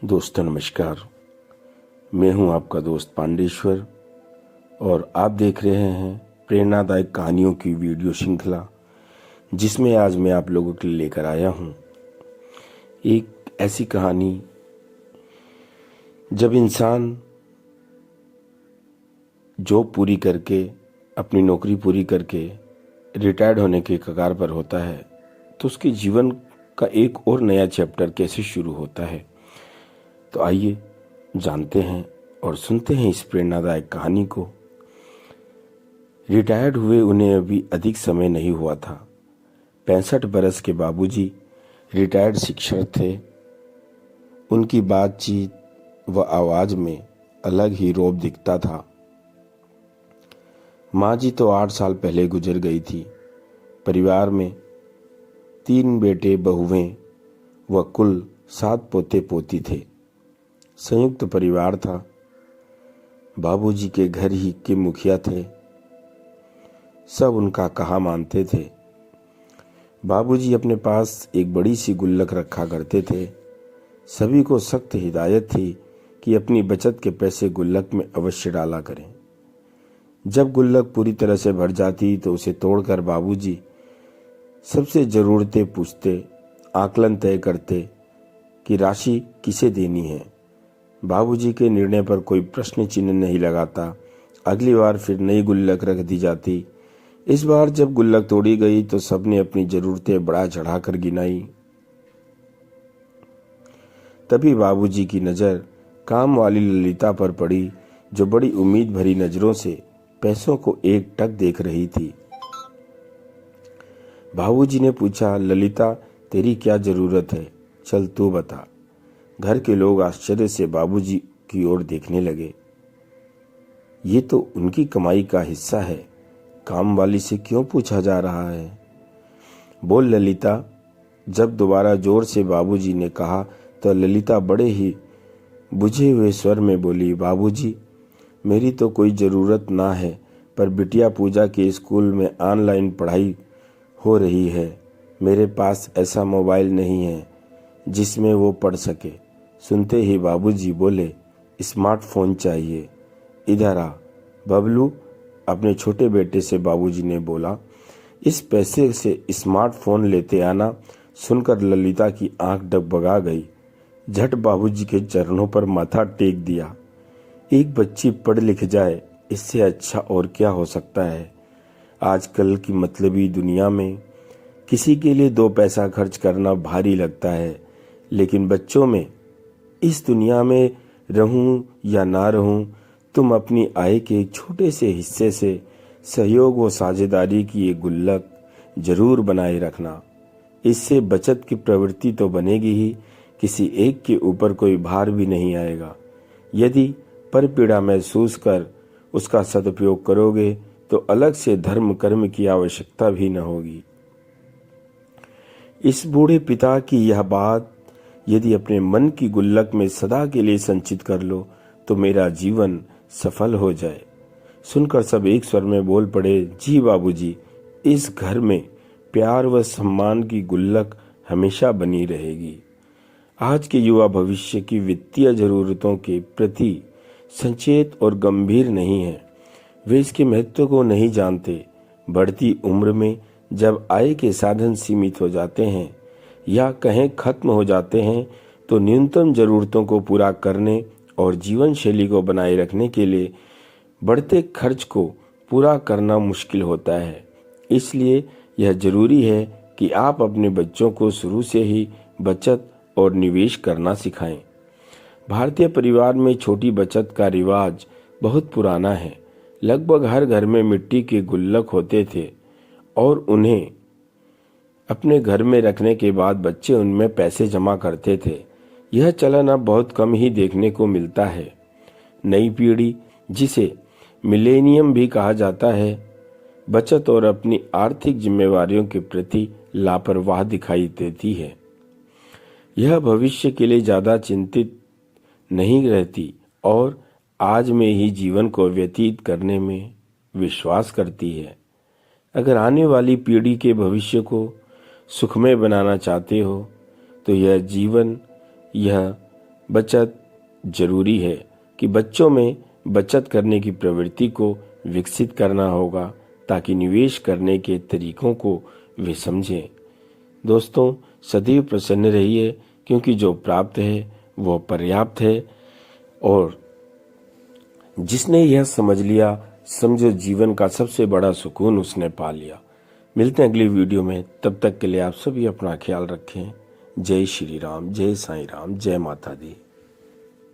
दोस्तों नमस्कार। मैं हूं आपका दोस्त पांडेश्वर और आप देख रहे हैं प्रेरणादायक कहानियों की वीडियो श्रृंखला, जिसमें आज मैं आप लोगों के लिए लेकर आया हूं एक ऐसी कहानी जब इंसान जॉब पूरी करके, अपनी नौकरी पूरी करके रिटायर्ड होने के कगार पर होता है तो उसके जीवन का एक और नया चैप्टर कैसे शुरू होता है। तो आइए जानते हैं और सुनते हैं इस प्रेरणादायक कहानी को। रिटायर्ड हुए उन्हें अभी अधिक समय नहीं हुआ था। 65 बरस के बाबूजी रिटायर्ड शिक्षक थे। उनकी बातचीत व आवाज में अलग ही रौब दिखता था। माँ जी तो 8 साल पहले गुजर गई थी। परिवार में 3 बेटे बहुएं व कुल 7 पोते पोती थे। संयुक्त परिवार था। बाबूजी के घर ही के मुखिया थे। सब उनका कहा मानते थे। बाबूजी अपने पास एक बड़ी सी गुल्लक रखा करते थे। सभी को सख्त हिदायत थी कि अपनी बचत के पैसे गुल्लक में अवश्य डाला करें। जब गुल्लक पूरी तरह से भर जाती तो उसे तोड़कर बाबूजी सबसे ज़रूरतें पूछते, आकलन तय करते कि राशि किसे देनी है। बाबूजी के निर्णय पर कोई प्रश्न चिन्ह नहीं लगाता। अगली बार फिर नई गुल्लक रख दी जाती। इस बार जब गुल्लक तोड़ी गई तो सबने अपनी जरूरतें बढ़ा चढ़ाकर गिनाई। तभी बाबूजी की नज़र काम वाली ललिता पर पड़ी, जो बड़ी उम्मीद भरी नजरों से पैसों को एकटक देख रही थी। बाबूजी ने पूछा, ललिता तेरी क्या जरूरत है? चल तू बता। घर के लोग आश्चर्य से बाबूजी की ओर देखने लगे। ये तो उनकी कमाई का हिस्सा है, काम वाली से क्यों पूछा जा रहा है? बोल ललिता। जब दोबारा जोर से बाबूजी ने कहा तो ललिता बड़े ही बुझे हुए स्वर में बोली, बाबूजी मेरी तो कोई ज़रूरत ना है, पर बिटिया पूजा के स्कूल में ऑनलाइन पढ़ाई हो रही है। मेरे पास ऐसा मोबाइल नहीं है जिसमें वो पढ़ सके। सुनते ही बाबूजी बोले, स्मार्टफोन चाहिए। इधर आ बबलू। अपने छोटे बेटे से बाबूजी ने बोला, इस पैसे से स्मार्टफोन लेते आना। सुनकर ललिता की आंख डगमगा गई। झट बाबूजी के चरणों पर माथा टेक दिया। एक बच्ची पढ़ लिख जाए, इससे अच्छा और क्या हो सकता है। आजकल की मतलबी दुनिया में किसी के लिए 2 पैसा खर्च करना भारी लगता है, लेकिन बच्चों में, इस दुनिया में रहूं या ना रहूं, तुम अपनी आय के एक छोटे से हिस्से से सहयोग व साझेदारी की एक गुल्लक जरूर बनाए रखना। इससे बचत की प्रवृत्ति तो बनेगी ही, किसी एक के ऊपर कोई भार भी नहीं आएगा। यदि परपीड़ा महसूस कर उसका सदुपयोग करोगे तो अलग से धर्म कर्म की आवश्यकता भी न होगी। इस बूढ़े पिता की यह बात यदि अपने मन की गुल्लक में सदा के लिए संचित कर लो तो मेरा जीवन सफल हो जाए। सुनकर सब एक स्वर में बोल पड़े, जी बाबूजी, इस घर में प्यार व सम्मान की गुल्लक हमेशा बनी रहेगी। आज के युवा भविष्य की वित्तीय जरूरतों के प्रति सचेत और गंभीर नहीं है। वे इसके महत्व को नहीं जानते। बढ़ती उम्र में जब आय के साधन सीमित हो जाते हैं या कहें खत्म हो जाते हैं तो न्यूनतम जरूरतों को पूरा करने और जीवन शैली को बनाए रखने के लिए बढ़ते खर्च को पूरा करना मुश्किल होता है। इसलिए यह जरूरी है कि आप अपने बच्चों को शुरू से ही बचत और निवेश करना सिखाएं। भारतीय परिवार में छोटी बचत का रिवाज बहुत पुराना है। लगभग हर घर में मिट्टी के गुल्लक होते थे और उन्हें अपने घर में रखने के बाद बच्चे उनमें पैसे जमा करते थे। यह चलन अब बहुत कम ही देखने को मिलता है। नई पीढ़ी, जिसे मिलेनियम भी कहा जाता है, बचत और अपनी आर्थिक जिम्मेवारियों के प्रति लापरवाह दिखाई देती है। यह भविष्य के लिए ज़्यादा चिंतित नहीं रहती और आज में ही जीवन को व्यतीत करने में विश्वास करती है। अगर आने वाली पीढ़ी के भविष्य को सुखमय बनाना चाहते हो तो यह बचत जरूरी है कि बच्चों में बचत करने की प्रवृत्ति को विकसित करना होगा ताकि निवेश करने के तरीकों को वे समझें। दोस्तों, सदैव प्रसन्न रहिए क्योंकि जो प्राप्त है वो पर्याप्त है और जिसने यह समझ लिया, समझो जीवन का सबसे बड़ा सुकून उसने पा लिया। मिलते हैं अगली वीडियो में, तब तक के लिए आप सभी अपना ख्याल रखें। जय श्री राम, जय साईं राम, जय माता दी।